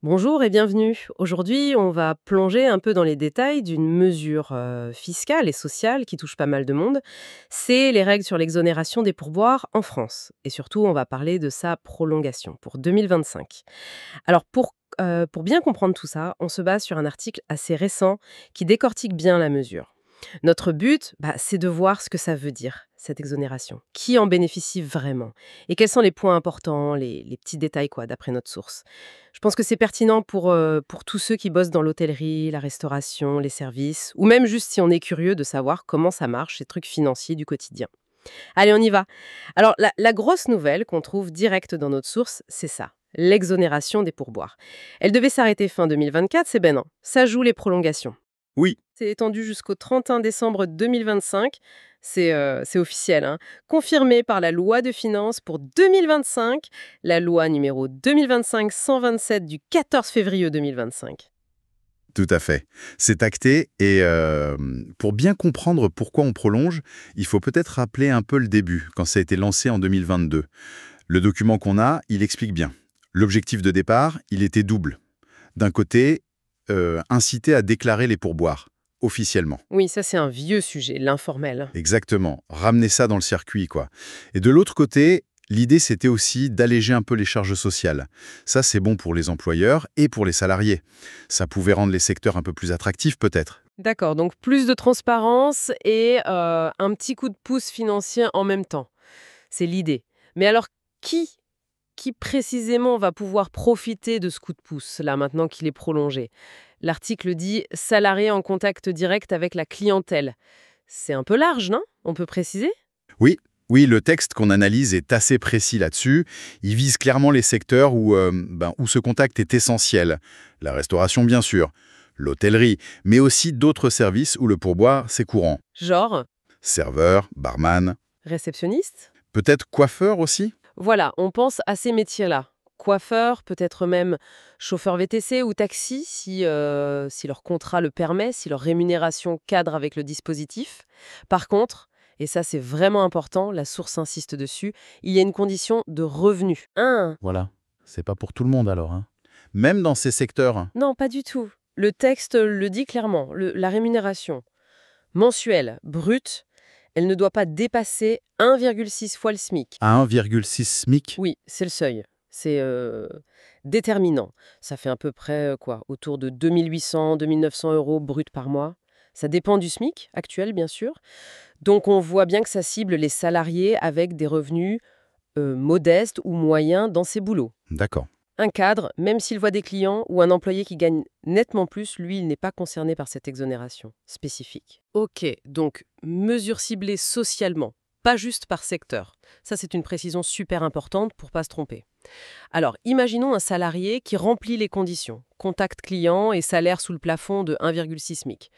Bonjour et bienvenue. Aujourd'hui, on va plonger un peu dans les détails d'une mesure fiscale et sociale qui touche pas mal de monde. C'est les règles sur l'exonération des pourboires en France. Et surtout, on va parler de sa prolongation pour 2025. Alors, pour bien comprendre tout ça, on se base sur un article assez récent qui décortique bien la mesure. Notre but, c'est de voir ce que ça veut dire, cette exonération. Qui en bénéficie vraiment? Et quels sont les points importants, les petits détails, quoi, d'après notre source. Je pense que c'est pertinent pour tous ceux qui bossent dans l'hôtellerie, la restauration, les services, ou même juste si on est curieux de savoir comment ça marche, ces trucs financiers du quotidien. Allez, on y va. Alors, la grosse nouvelle qu'on trouve directe dans notre source, c'est ça. L'exonération des pourboires. Elle devait s'arrêter fin 2024, c'est ben non. Ça joue les prolongations. Oui, C'est étendu jusqu'au 31 décembre 2025. C'est officiel, hein. Confirmé par la loi de finances pour 2025, la loi numéro 2025-127 du 14 février 2025. tout à fait. C'est acté et pour bien comprendre pourquoi on prolonge, il faut peut-être rappeler un peu le début, quand ça a été lancé en 2022. Le document qu'on a, il explique bien. L'objectif de départ, il était double. D'un côté, inciter à déclarer les pourboires, officiellement. Oui, ça c'est un vieux sujet, l'informel. Exactement. Ramener ça dans le circuit, quoi. Et de l'autre côté, l'idée, c'était aussi d'alléger un peu les charges sociales. Ça, c'est bon pour les employeurs et pour les salariés. Ça pouvait rendre les secteurs un peu plus attractifs, peut-être. D'accord, donc plus de transparence et un petit coup de pouce financier en même temps. C'est l'idée. Mais alors, qui qui précisément va pouvoir profiter de ce coup de pouce, là, maintenant qu'il est prolongé? L'article dit salarié en contact direct avec la clientèle. C'est un peu large, non? On peut préciser? Oui, oui, le texte qu'on analyse est assez précis là-dessus. Il vise clairement les secteurs où ce contact est essentiel. La restauration, bien sûr, l'hôtellerie, mais aussi d'autres services où le pourboire, c'est courant. Genre, Serveur, barman, réceptionniste? peut-être coiffeur aussi. Voilà, on pense à ces métiers-là. Coiffeur, peut-être même chauffeur VTC ou taxi, si leur contrat le permet, si leur rémunération cadre avec le dispositif. Par contre, et ça c'est vraiment important, la source insiste dessus, il y a une condition de revenu. Voilà, c'est pas pour tout le monde alors, hein. Même dans ces secteurs, Non, pas du tout. Le texte le dit clairement, la rémunération mensuelle, brute, elle ne doit pas dépasser 1,6 fois le SMIC. à 1,6 SMIC. Oui, c'est le seuil. C'est déterminant. Ça fait à peu près quoi, autour de 2 800-2 900 € brut par mois. Ça dépend du SMIC actuel, bien sûr. Donc on voit bien que ça cible les salariés avec des revenus modestes ou moyens dans ces boulots. D'accord. Un cadre, même s'il voit des clients ou un employé qui gagne nettement plus, lui, il n'est pas concerné par cette exonération spécifique. Ok, donc mesure ciblée socialement, pas juste par secteur. Ça, c'est une précision super importante pour pas se tromper. Alors, imaginons un salarié qui remplit les conditions, contact client et salaire sous le plafond de 1,6 SMIC.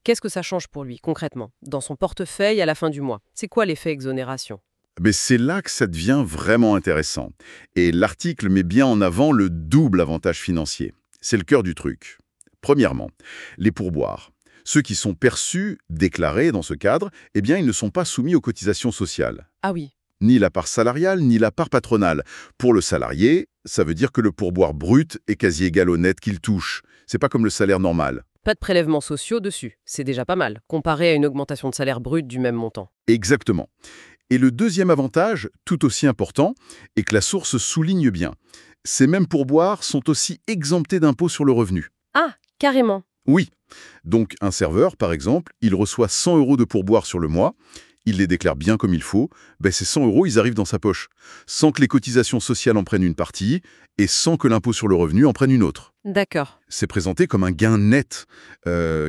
Qu'est-ce que ça change pour lui, concrètement, dans son portefeuille à la fin du mois? C'est quoi l'effet exonération? Mais c'est là que ça devient vraiment intéressant. Et l'article met bien en avant le double avantage financier. C'est le cœur du truc. Premièrement, les pourboires. Ceux qui sont perçus, déclarés dans ce cadre, eh bien, ils ne sont pas soumis aux cotisations sociales. Ah oui, Ni la part salariale, ni la part patronale. Pour le salarié, ça veut dire que le pourboire brut est quasi égal au net qu'il touche. C'est pas comme le salaire normal. pas de prélèvements sociaux dessus. C'est déjà pas mal, comparé à une augmentation de salaire brut du même montant. Exactement. Et le deuxième avantage, tout aussi important, est que la source souligne bien. Ces mêmes pourboires sont aussi exemptés d'impôt sur le revenu. Ah, carrément. Oui, donc un serveur, par exemple, il reçoit 100 € de pourboire sur le mois, il les déclare bien comme il faut, ces 100 €, ils arrivent dans sa poche, sans que les cotisations sociales en prennent une partie et sans que l'impôt sur le revenu en prenne une autre. D'accord. C'est présenté comme un gain net,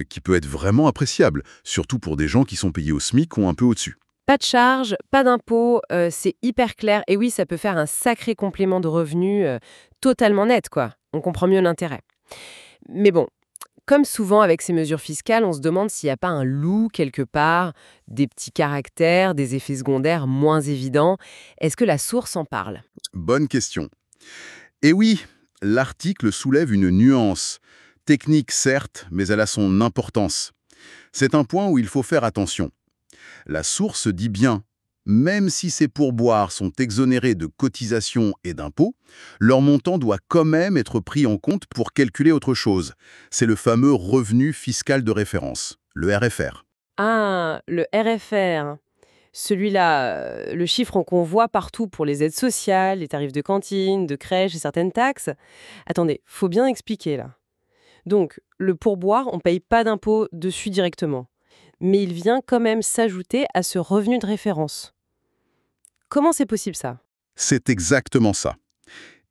qui peut être vraiment appréciable, surtout pour des gens qui sont payés au SMIC ou un peu au-dessus. Pas de charge, pas d'impôt, c'est hyper clair. Et oui, ça peut faire un sacré complément de revenus totalement net, quoi. On comprend mieux l'intérêt. Mais bon, comme souvent avec ces mesures fiscales, on se demande s'il n'y a pas un loup quelque part, des petits caractères, des effets secondaires moins évidents. Est-ce que la source en parle? Bonne question. Et oui, l'article soulève une nuance. Technique, certes, mais elle a son importance. C'est un point où il faut faire attention. La source dit bien Même si ces pourboires sont exonérés de cotisations et d'impôts, leur montant doit quand même être pris en compte pour calculer autre chose. C'est le fameux revenu fiscal de référence, le RFR. Ah, le RFR. Celui-là, le chiffre qu'on voit partout pour les aides sociales, les tarifs de cantine, de crèche et certaines taxes. Attendez, faut bien expliquer là. Donc, le pourboire, on ne paye pas d'impôt dessus directement. Mais il vient quand même s'ajouter à ce revenu de référence. Comment c'est possible ça? C'est exactement ça.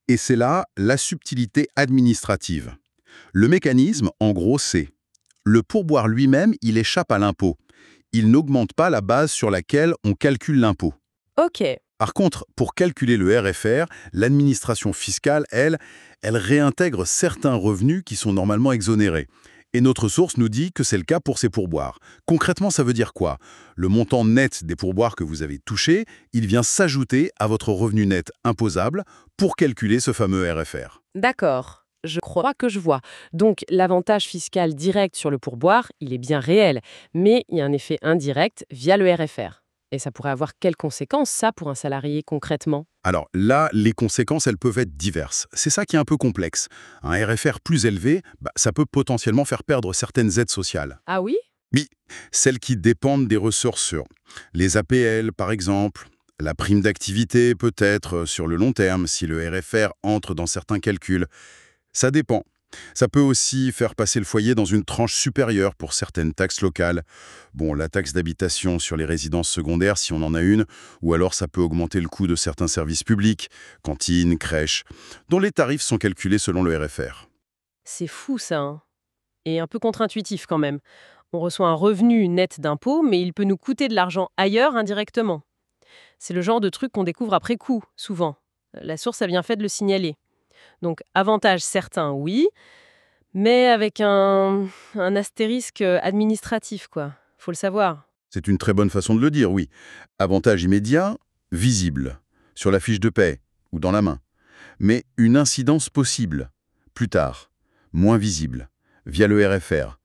Et c'est là la subtilité administrative. Le mécanisme, en gros, c'est le pourboire lui-même, il échappe à l'impôt. Il n'augmente pas la base sur laquelle on calcule l'impôt. Ok, Par contre, pour calculer le RFR, l'administration fiscale, elle réintègre certains revenus qui sont normalement exonérés. Et notre source nous dit que c'est le cas pour ces pourboires. Concrètement, ça veut dire quoi? Le montant net des pourboires que vous avez touchés, il vient s'ajouter à votre revenu net imposable pour calculer ce fameux RFR. d'accord. Je crois que je vois. Donc, l'avantage fiscal direct sur le pourboire, il est bien réel, mais il y a un effet indirect via le RFR. Et ça pourrait avoir quelles conséquences, ça, pour un salarié concrètement? Alors là, les conséquences, elles peuvent être diverses. C'est ça qui est un peu complexe. Un RFR plus élevé, ça peut potentiellement faire perdre certaines aides sociales. Ah oui? Oui, celles qui dépendent des ressources sûres. Les APL, par exemple. La prime d'activité, peut-être, sur le long terme, si le RFR entre dans certains calculs. Ça dépend. Ça peut aussi faire passer le foyer dans une tranche supérieure pour certaines taxes locales. Bon, la taxe d'habitation sur les résidences secondaires, si on en a une, ou alors ça peut augmenter le coût de certains services publics, cantines, crèches, dont les tarifs sont calculés selon le RFR. C'est fou ça, hein. Et un peu contre-intuitif quand même. On reçoit un revenu net d'impôt, mais il peut nous coûter de l'argent ailleurs indirectement. C'est le genre de truc qu'on découvre après coup, souvent. La source a bien fait de le signaler. Donc, avantage certain, oui, mais avec un astérisque administratif, quoi. Faut le savoir. C'est une très bonne façon de le dire, oui. Avantage immédiat, visible, sur la fiche de paie ou dans la main. Mais une incidence possible, plus tard, moins visible, via le RFR.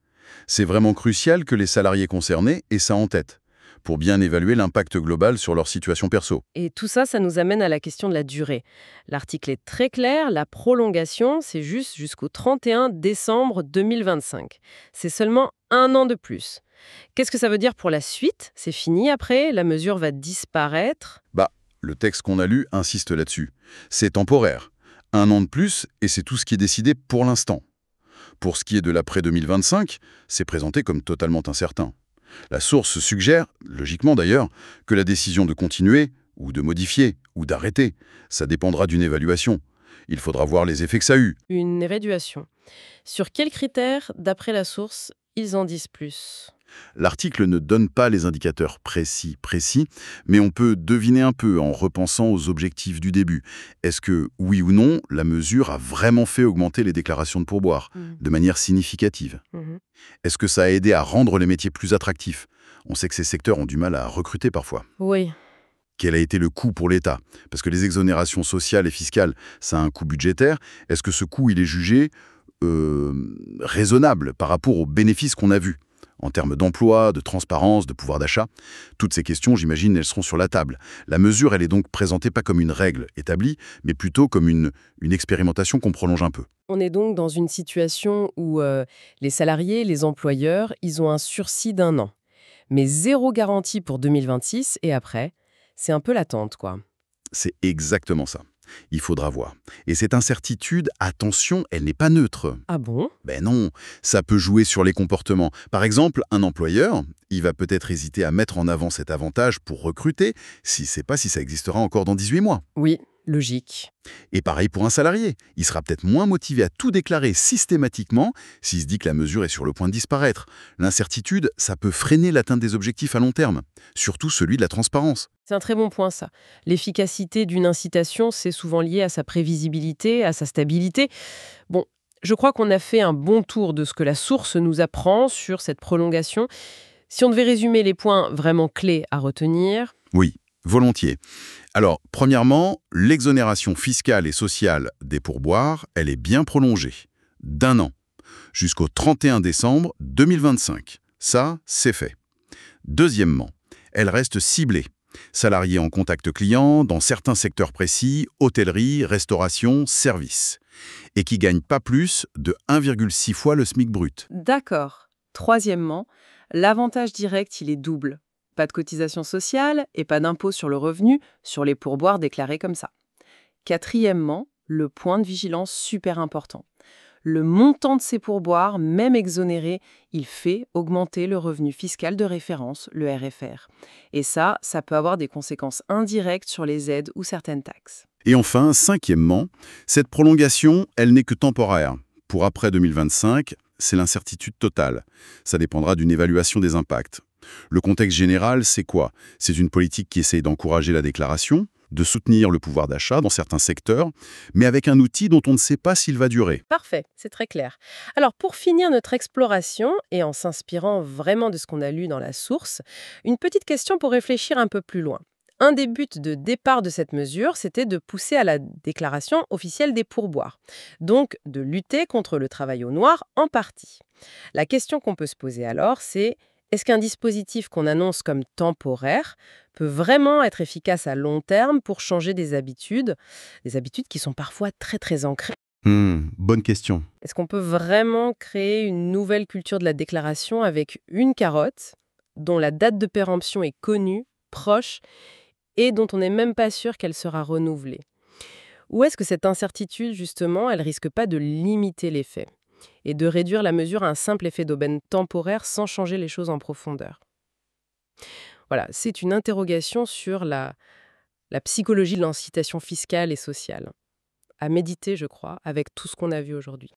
C'est vraiment crucial que les salariés concernés aient ça en tête, pour bien évaluer l'impact global sur leur situation perso. Et tout ça, ça nous amène à la question de la durée. L'article est très clair, la prolongation, c'est juste jusqu'au 31 décembre 2025. C'est seulement un an de plus. Qu'est-ce que ça veut dire pour la suite? C'est fini après? La mesure va disparaître? Le texte qu'on a lu insiste là-dessus. C'est temporaire. Un an de plus, et c'est tout ce qui est décidé pour l'instant. Pour ce qui est de l'après 2025, c'est présenté comme totalement incertain. La source suggère, logiquement d'ailleurs, que la décision de continuer, ou de modifier, ou d'arrêter, ça dépendra d'une évaluation. Il faudra voir les effets que ça a eu. Une évaluation. Sur quels critères, d'après la source, ils en disent plus? L'article ne donne pas les indicateurs précis, mais on peut deviner un peu en repensant aux objectifs du début. Est-ce que, oui ou non, la mesure a vraiment fait augmenter les déclarations de pourboire, de manière significative? Mhm. Est-ce que ça a aidé à rendre les métiers plus attractifs? On sait que ces secteurs ont du mal à recruter parfois. Oui. Quel a été le coût pour l'État? Parce que les exonérations sociales et fiscales, ça a un coût budgétaire. Est-ce que ce coût, il est jugé raisonnable par rapport aux bénéfices qu'on a vus en termes d'emploi, de transparence, de pouvoir d'achat? Toutes ces questions, j'imagine, elles seront sur la table. La mesure, elle est donc présentée pas comme une règle établie, mais plutôt comme une expérimentation qu'on prolonge un peu. On est donc dans une situation où les salariés, les employeurs, ils ont un sursis d'un an. Mais zéro garantie pour 2026 et après, c'est un peu l'attente, quoi. C'est exactement ça. Il faudra voir. Et cette incertitude, attention, elle n'est pas neutre. Ah bon? Ben non, ça peut jouer sur les comportements. Par exemple, un employeur, il va peut-être hésiter à mettre en avant cet avantage pour recruter, s'il ne sait pas si ça existera encore dans 18 mois. Oui, logique. Et pareil pour un salarié, il sera peut-être moins motivé à tout déclarer systématiquement s'il se dit que la mesure est sur le point de disparaître. L'incertitude, ça peut freiner l'atteinte des objectifs à long terme, surtout celui de la transparence. C'est un très bon point, ça. L'efficacité d'une incitation, c'est souvent lié à sa prévisibilité, à sa stabilité. Bon, je crois qu'on a fait un bon tour de ce que la source nous apprend sur cette prolongation. Si on devait résumer les points vraiment clés à retenir... Oui, volontiers. Alors, premièrement, l'exonération fiscale et sociale des pourboires, elle est bien prolongée, d'un an, jusqu'au 31 décembre 2025. Ça, c'est fait. Deuxièmement, elle reste ciblée. Salariés en contact client, dans certains secteurs précis, hôtellerie, restauration, services. Et qui gagnent pas plus de 1,6 fois le SMIC brut. D'accord. Troisièmement, l'avantage direct, il est double. Pas de cotisation sociale et pas d'impôt sur le revenu sur les pourboires déclarés comme ça. Quatrièmement, le point de vigilance super important. Le montant de ces pourboires, même exonéré, il fait augmenter le revenu fiscal de référence, le RFR. Et ça peut avoir des conséquences indirectes sur les aides ou certaines taxes. Et enfin, cinquièmement, cette prolongation, elle n'est que temporaire. Pour après 2025, c'est l'incertitude totale. Ça dépendra d'une évaluation des impacts. Le contexte général, c'est quoi? C'est une politique qui essaye d'encourager la déclaration, de soutenir le pouvoir d'achat dans certains secteurs, mais avec un outil dont on ne sait pas s'il va durer. Parfait, c'est très clair. Alors, pour finir notre exploration, et en s'inspirant vraiment de ce qu'on a lu dans la source, une petite question pour réfléchir un peu plus loin. Un des buts de départ de cette mesure, c'était de pousser à la déclaration officielle des pourboires, donc de lutter contre le travail au noir en partie. La question qu'on peut se poser alors, c'est est-ce qu'un dispositif qu'on annonce comme temporaire peut vraiment être efficace à long terme pour changer des habitudes qui sont parfois très très ancrées? Bonne question. Est-ce qu'on peut vraiment créer une nouvelle culture de la déclaration avec une carotte dont la date de péremption est connue, proche, et dont on n'est même pas sûr qu'elle sera renouvelée? Ou est-ce que cette incertitude, justement, elle risque pas de limiter l'effet et de réduire la mesure à un simple effet d'aubaine temporaire sans changer les choses en profondeur? Voilà, c'est une interrogation sur la psychologie de l'incitation fiscale et sociale. À méditer, je crois, avec tout ce qu'on a vu aujourd'hui.